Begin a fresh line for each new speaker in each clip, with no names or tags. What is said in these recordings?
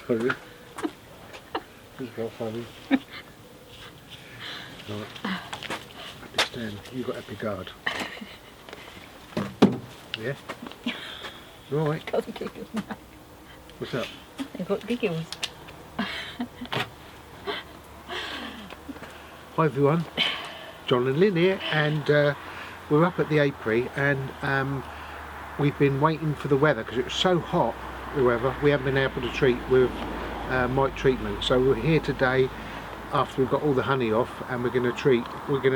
Sorry. This is not funny. Right. Apistan, you got Apiguard. Yeah? Right.
Got the giggles now.
What's up?
They've got giggles.
Hi everyone, John and Lynn here, and we're up at the apiary, and we've been waiting for the weather because it was so hot, the weather, we haven't been able to treat with mite treatment. So we're here today after we've got all the honey off, and we're going to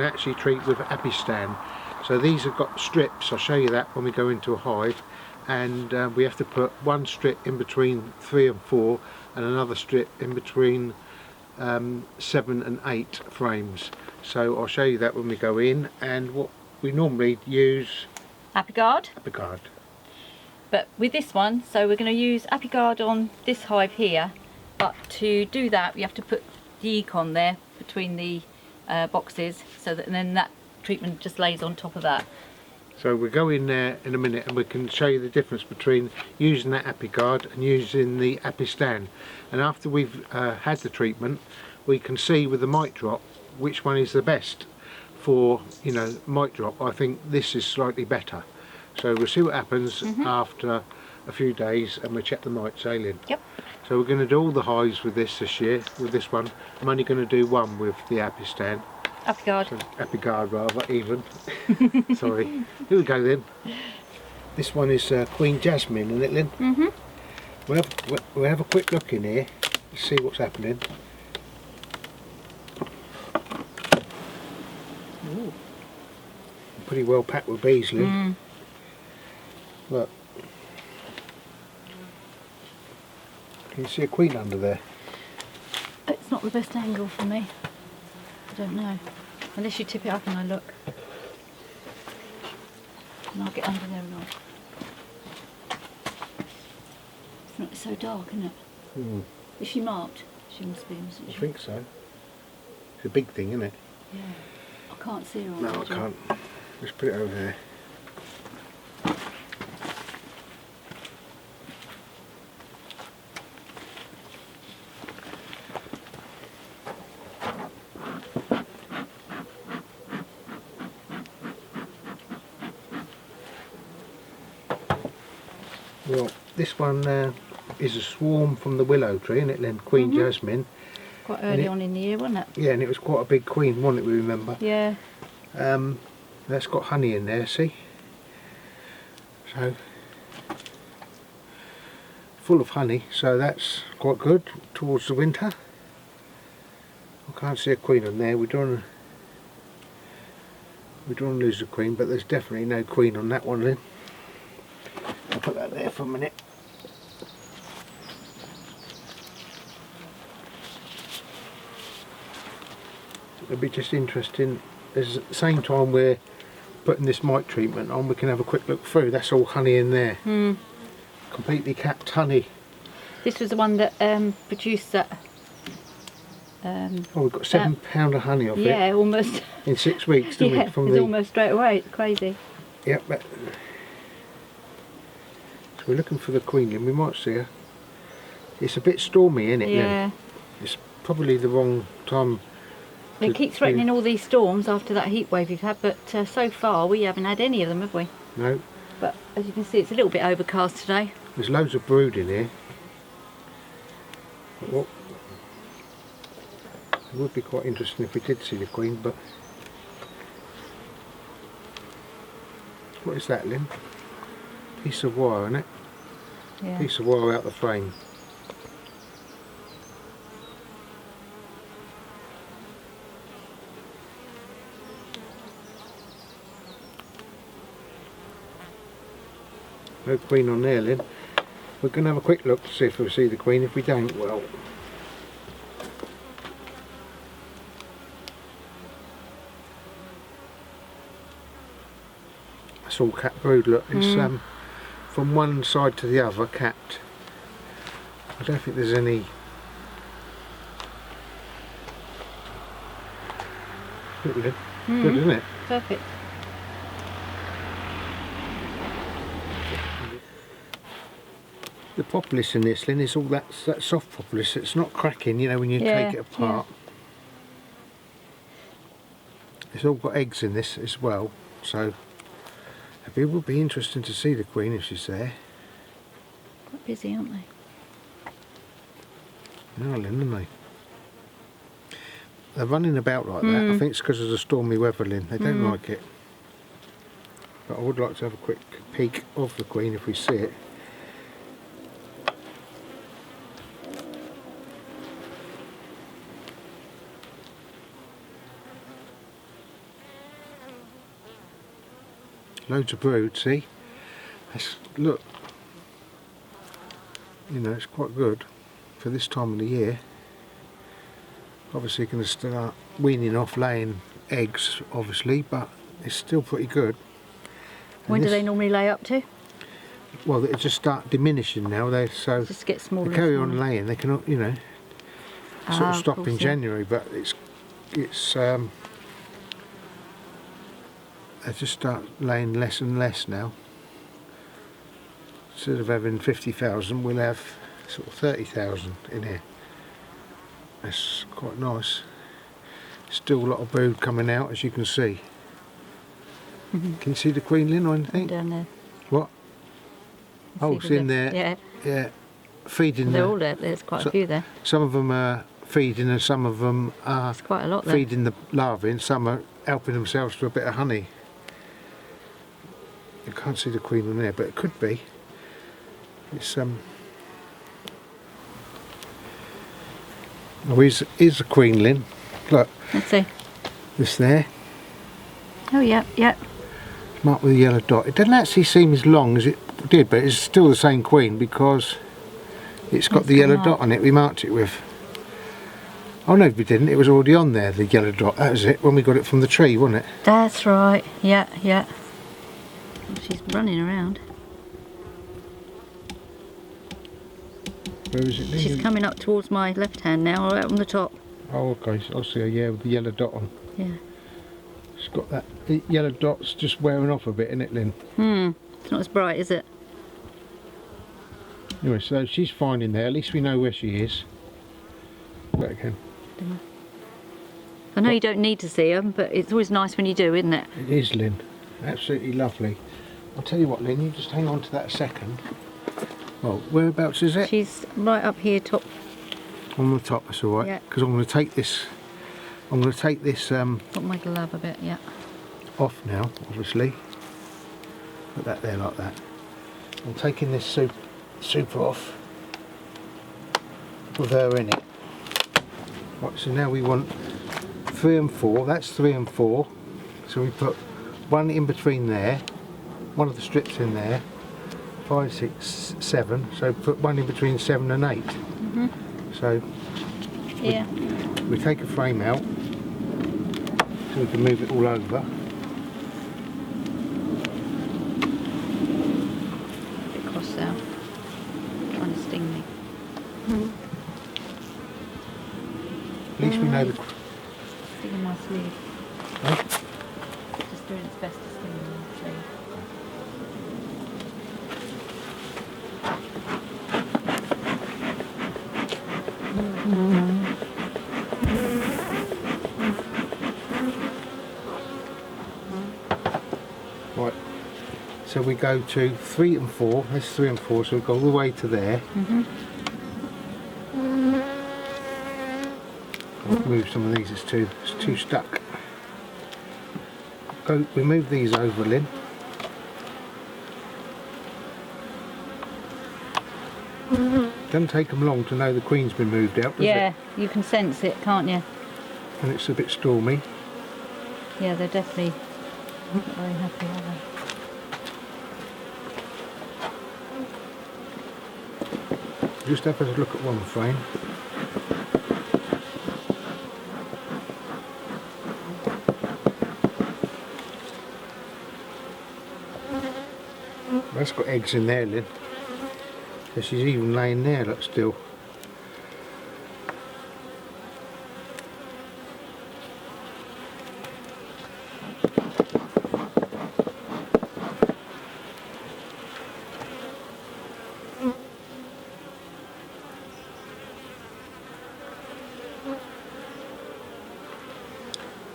actually treat with Apistan. So these have got strips, I'll show you that when we go into a hive, and we have to put one strip in between 3 and 4 and another strip in between 7 and 8 frames. So I'll show you that when we go in, and what we normally use
Apiguard.
Apiguard.
But with this one, so we're going to use Apiguard on this hive here, but to do that we have to put the econ there between the boxes, so that, and then that treatment just lays on top of that.
So we'll go in there in a minute and we can show you the difference between using that Apiguard and using the Apistan. And after we've had the treatment, we can see with the mite drop which one is the best for, you know, mite drop. I think this is slightly better. So we'll see what happens after a few days, and we'll check the mites, Lynn.
Yep.
So we're going to do all the hives with this year, with this one. I'm only going to do one with the Apistan.
Apiguard.
So, Apiguard rather, even. Sorry. Here we go then. This one is Queen Jasmine, isn't it, Lynn? We'll have a quick look in here, see what's happening.
Ooh.
Pretty well packed with bees, Lynn. Look. Can you see a queen under there?
It's not the best angle for me. I don't know. Unless you tip it up and I look. And I'll get under there and I'll... It's not so dark, isn't it? Is she marked? She must be, mustn't she?
I think so. It's a big thing, isn't it?
Yeah. I can't see her on
No, I
the job.
can't. Let's put it over there. Well, this one is a swarm from the willow tree, isn't it, Lynn? Queen Jasmine.
Quite early on in the year, wasn't it?
Yeah, and it was quite a big queen, wasn't it, we remember?
Yeah.
That's got honey in there, see? So, full of honey, so that's quite good towards the winter. I can't see a queen on there. We don't want to lose the queen, but there's definitely no queen on that one, Lynn. I'll put that there for a minute. It'll be just interesting, as at the same time we're putting this mite treatment on, we can have a quick look through. That's all honey in there. Completely capped honey.
This was the one that produced that.
Oh, we've got £7 of honey off it.
Yeah, almost.
In 6 weeks, didn't
Yeah,
we? From
it's
the,
almost straight away. It's crazy.
Yep. So we're looking for the queen, and we might see her. It's a bit stormy, isn't it?
Yeah.
It's probably the wrong time.
They keep threatening all these storms after that heat wave we've had, but so far we haven't had any of them, have we?
No.
But as you can see, it's a little bit overcast today.
There's loads of brood in here. But what? It would be quite interesting if we did see the queen, but what is that, Lynn? Piece of wire, isn't it?
Yeah.
Piece of wire out the frame. No queen on there, Lynn. We're going to have a quick look to see if we see the queen. If we don't, well, that's all capped brood. Look, it's from one side to the other capped. I don't think there's any. Look, Lynn. Good, isn't it?
Perfect.
The populace in this, Lynn, is all that soft populace. It's not cracking, you know, when you take it apart. It's all got eggs in this as well, so it will be interesting to see the queen if she's there.
Quite busy, aren't they?
No, Lynn, aren't they? They're running about like that. I think it's because of the stormy weather, Lynn. They don't like it. But I would like to have a quick peek of the queen if we see it. Loads of brood, see? Look, you know, it's quite good for this time of the year. Obviously going to start weaning off laying eggs, obviously, but it's still pretty good.
When do they normally lay up to?
Well, they just start diminishing now. So
just get smaller.
They carry on laying. They can, you know, sort of stop in January, but it's they just start laying less and less now. Instead of having 50,000, we'll have sort of 30,000 in here. That's quite nice. Still a lot of brood coming out, as you can see. Can you see the queen, Lynn, or anything?
Down there.
What? Oh, it's in there.
Yeah.
Yeah. Feeding.
They're all there. There's quite a few there.
Some of them are feeding, and some of them are
quite a lot there.
Feeding the larvae, and some are helping themselves to a bit of honey. You can't see the queen on there, but it could be. It's Oh, here's the queen, Lynn. Look.
Let's see.
This there.
Oh yeah, yeah.
It's marked with a yellow dot. It doesn't actually seem as long as it did, but it's still the same queen because it's got the yellow dot on it. We marked it with. Oh no, we didn't. It was already on there, the yellow dot. That was it when we got it from the tree, wasn't it?
That's right. Yeah, yeah. She's running around.
Where is it?
She's coming up towards my left hand now, right on the top.
Oh, okay. So I'll see her, yeah, with the yellow dot on.
Yeah.
It's got that. The yellow dot's just wearing off a bit, isn't it, Lynn?
It's not as bright, is it?
Anyway, so she's fine in there. At least we know where she is. Back again.
I know you don't need to see them, but it's always nice when you do, isn't it?
It is, Lynn. Absolutely lovely. I'll tell you what, Lynn, you just hang on to that a second. Well, whereabouts is it?
She's right up here top.
On the top, that's alright.
Yeah.
Because I'm going to take this.
Got my glove a bit, yeah.
Off now, obviously. Put that there like that. I'm taking this super off with her in it. Right, so now we want 3 and 4. That's 3 and 4. So we put one in between there, one of the strips in there. 5, 6, 7. So put one in between 7 and 8. So
yeah,
we take a frame out so we can move it all over.
a bit cross now. Trying to sting me.
At least we know the.
Stinging my sleeve.
Huh?
Just doing its best to sting my sleeve.
Right, so we go to 3 and 4, that's 3 and 4, so we go all the way to there. I'll move some of these, it's too stuck. We move these over, Lynn. Doesn't take them long to know the queen's been moved out, does it?
You can sense it, can't you?
And it's a bit stormy.
Yeah, they're definitely not very happy, are they?
Just have a look at one frame. That's got eggs in there, Lynn. So she's even laying there, look, still.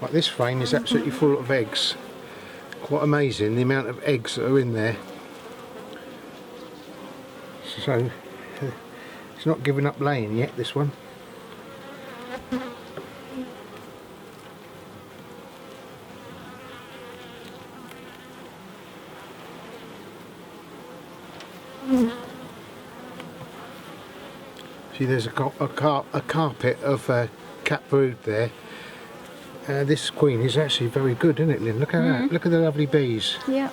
Like this frame is absolutely full of eggs. Quite amazing the amount of eggs that are in there. So it's not giving up laying yet, this one. See, there's a carpet of cat brood there. This queen is actually very good, isn't it, Lynn? Look at that. Look at the lovely bees.
Yeah.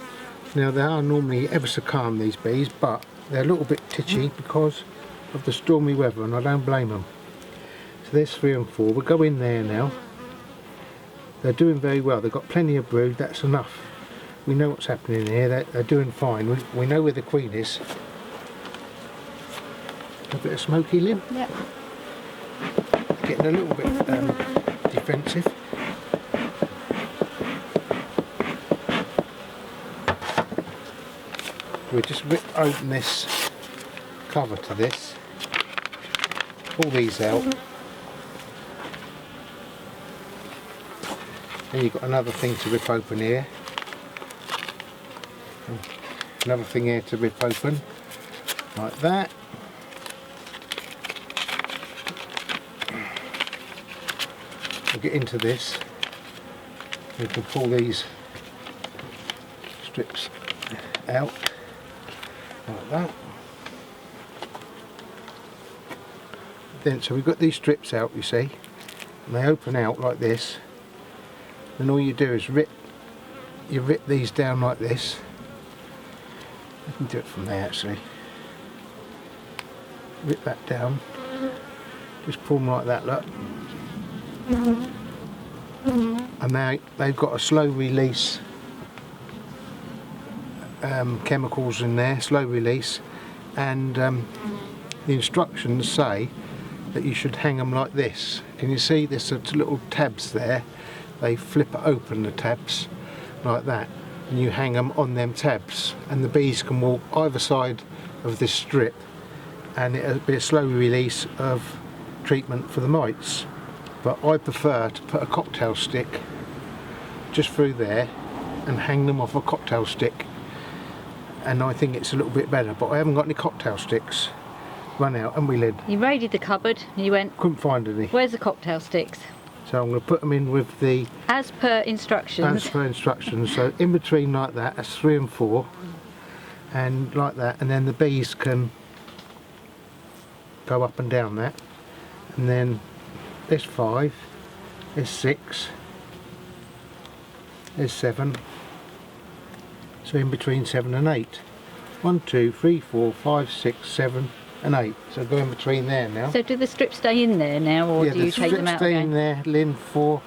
Now, they are normally ever so calm, these bees, but they're a little bit titchy because of the stormy weather, and I don't blame them. So there's 3 and 4. We'll go in there now. They're doing very well. They've got plenty of brood. That's enough. We know what's happening here. They're doing fine. We know where the queen is. A bit of smoky, Lynn.
Yeah.
Getting a little bit defensive. We'll just rip open this cover to this. Pull these out. Then you've got another thing to rip open here. Another thing here to rip open. Like that. We'll get into this. We can pull these strips out like that. Then, so we've got these strips out, you see, and they open out like this. And all you do is rip these down like this. I can do it from there actually. Rip that down. Just pull them like that, look. And now they've got a slow release chemicals in there, slow release, and the instructions say that you should hang them like this. Can you see there's little tabs there? They flip open the tabs like that, and you hang them on them tabs, and the bees can walk either side of this strip, and it'll be a slow release of treatment for the mites. But I prefer to put a cocktail stick just through there and hang them off a cocktail stick, and I think it's a little bit better, but I haven't got any cocktail sticks. Run out, and we Lynn?
You raided the cupboard and you went,
couldn't find any.
where's the cocktail sticks?
So I'm going to put them in with the
As per instructions.
As per instructions. So in between like that, that's 3 and 4, and like that, and then the bees can go up and down that, and then there's 5, there's 6, there's 7. So in between 7 and 8. 1, 2, 3, 4, 5, 6, 7 and 8. So go in between there now.
So do the strips stay in there now, or
Yeah,
do you take them out
stay
again?
in there, Lynn, for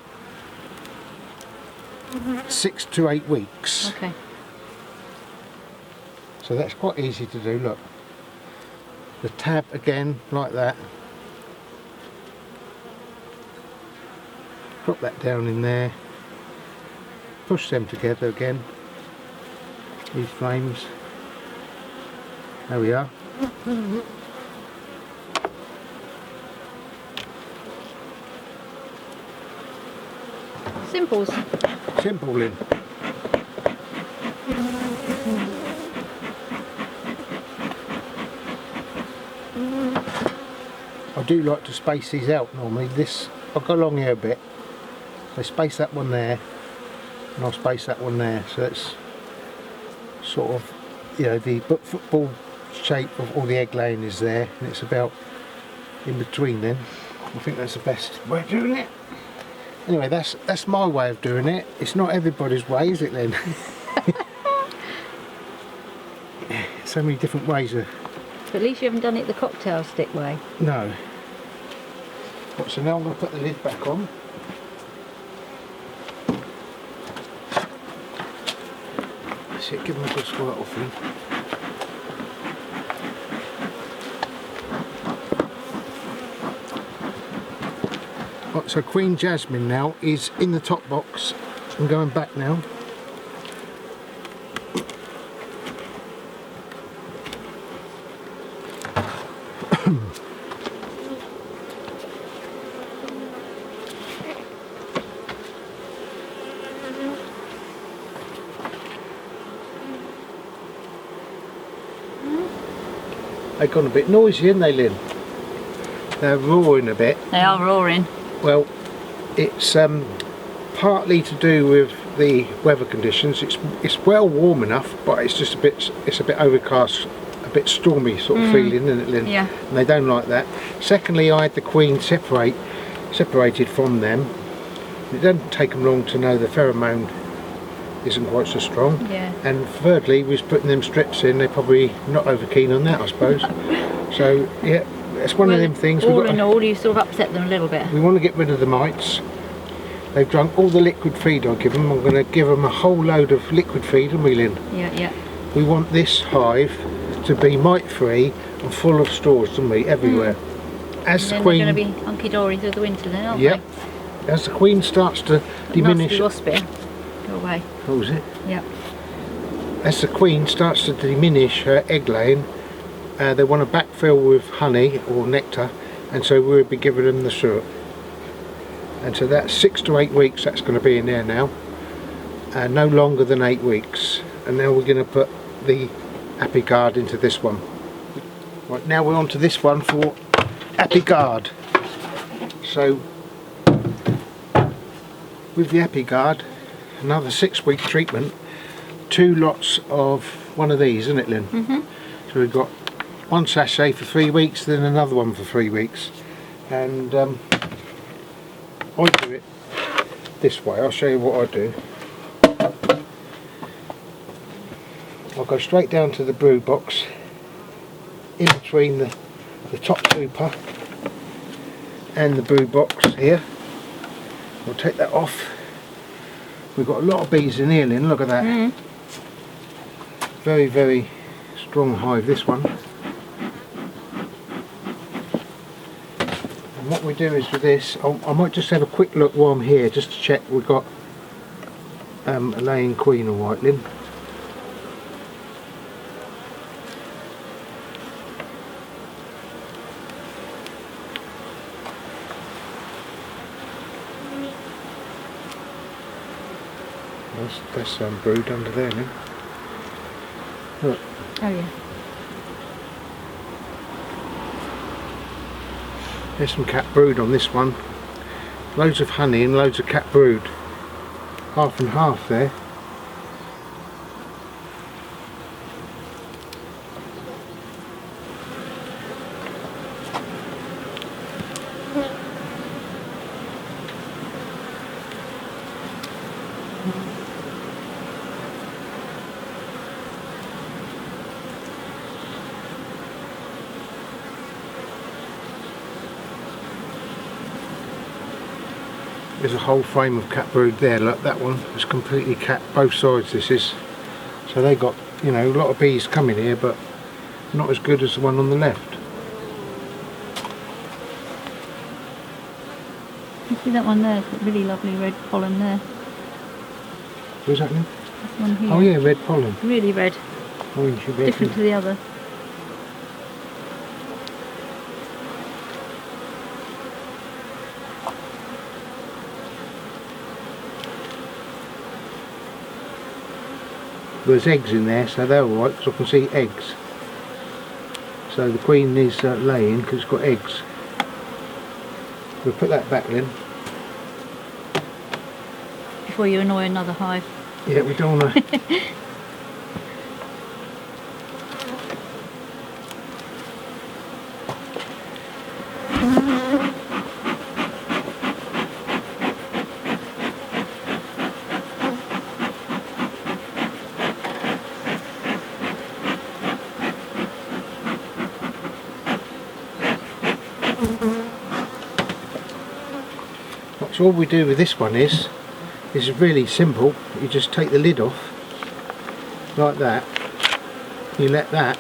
6 to 8 weeks.
Okay.
So that's quite easy to do, look. The tab again, like that. Drop that down in there. Push them together again. These frames. There we are.
Simples.
Simple, Lynn. I do like to space these out normally. I'll go along here a bit. So space that one there, and I'll space that one there. So that's sort of, you know, the football shape of all the egg laying is there, and it's about in between then. I think that's the best way of doing it. Anyway, that's my way of doing it. It's not everybody's way, is it then? So many different ways of...
But at least you haven't done it the cocktail stick way.
No. Right, so now I'm going to put the lid back on. That's it, give them a good squirt off in. Right, so Queen Jasmine now is in the top box. I'm going back now. They've gone a bit noisy, haven't they, Lynn? They're roaring a bit.
They are roaring.
Well, it's partly to do with the weather conditions. It's well warm enough, but it's just a bit overcast, a bit stormy sort of feeling, isn't it, Lynn?
Yeah.
And they don't like that. Secondly, I had the queen separated from them. It doesn't take them long to know the pheromone isn't quite so strong.
Yeah.
And thirdly, we was putting them strips in. They're probably not over keen on that, I suppose. So yeah, it's one of them things.
All in all, you sort of upset them a little bit.
We want to get rid of the mites. They've drunk all the liquid feed I give them. I'm going to give them a whole load of liquid feed, and we, Lynn?
Yeah, yeah.
We want this hive to be mite free and full of stores, don't we? Everywhere. As the queen,
they're going to be hunky-dory through the winter then, aren't
yep. As the queen starts to diminish.
Nasty wasp here. Go away.
What was it?
Yep.
As the queen starts to diminish her egg laying, they want to backfill with honey or nectar, and so we'll be giving them the syrup. And so that's 6 to 8 weeks that's going to be in there now, no longer than 8 weeks. And now we're going to put the Apiguard into this one. Right, now we're on to this one for Apiguard. So with the Apiguard, another 6-week treatment, 2 lots of one of these, isn't it, Lynn? So we've got 1 sachet for 3 weeks, then another one for 3 weeks, and I do it this way. I'll show you what I do. I'll go straight down to the brood box, in between the top pupa and the brood box here. I'll take that off. We've got a lot of bees in here, Lynn, look at that. Very, very strong hive, this one. And what we do is with this, I might just have a quick look while I'm here, just to check we've got a laying queen all right, Lynn. That's brood under there, Lynn. Look.
Oh yeah.
There's some cat brood on this one. Loads of honey and loads of cat brood. Half and half there. There's a whole frame of cat brood there. Look, that one is completely cat, both sides this is. So they got, you know, a lot of bees coming here, but not as good as the one on the left.
You see that one there? It's got really lovely red pollen there.
Where's that one?
This one here.
Oh yeah, red pollen.
Really red.
Orange, red.
Different to the other.
There's eggs in there, so they're alright because I can see eggs. So the queen is laying because it's got eggs. We'll put that back then.
Before you annoy another hive.
Yeah, we don't want to. So all we do with this one is really simple. You just take the lid off like that. You let that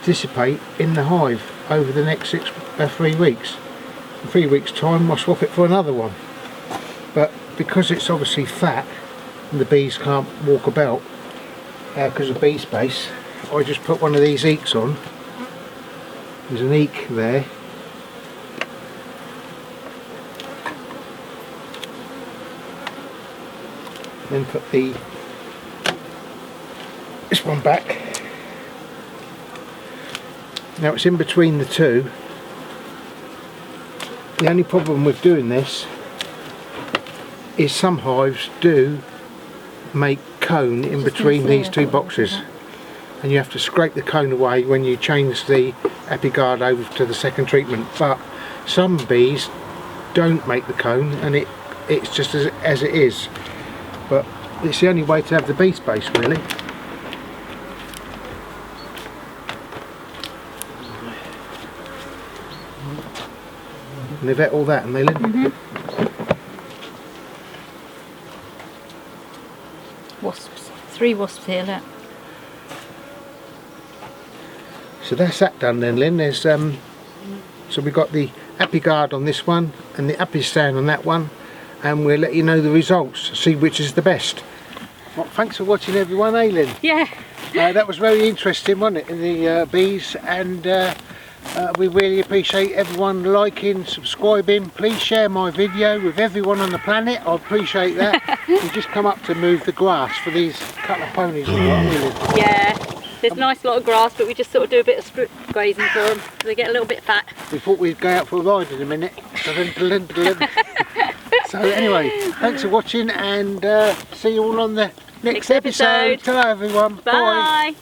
dissipate in the hive over the next 3 weeks. In 3 weeks time I'll swap it for another one. But because it's obviously fat and the bees can't walk about because of bee space, I just put one of these eeks on. There's an eek there. Then put this one back, Now it's in between the two. The only problem with doing this is some hives do make comb in between these two boxes, and you have to scrape the comb away when you change the Apiguard over to the second treatment. But some bees don't make the comb, and it's just as it is. But it's the only way to have the bee space, really. And they've ate all that, and they live.
Wasps. 3 wasps here, look.
So that's that done then, Lynn. There's so we've got the Apiguard on this one and the Apistan on that one, and we'll let you know the results, see which is the best. Well, thanks for watching, everyone, Lynn?
Yeah.
That was very interesting, wasn't it, in the bees, and we really appreciate everyone liking, subscribing. Please share my video with everyone on the planet. I appreciate that. We've just come up to move the grass for these couple of ponies.
Yeah, there's a nice lot of grass, but we just sort of do a bit of strip grazing for them. They get a little bit fat.
We thought we'd go out for a ride in a minute. So anyway, thanks for watching, and see you all on the next episode. Ta-ra, everyone.
Bye.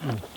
Bye.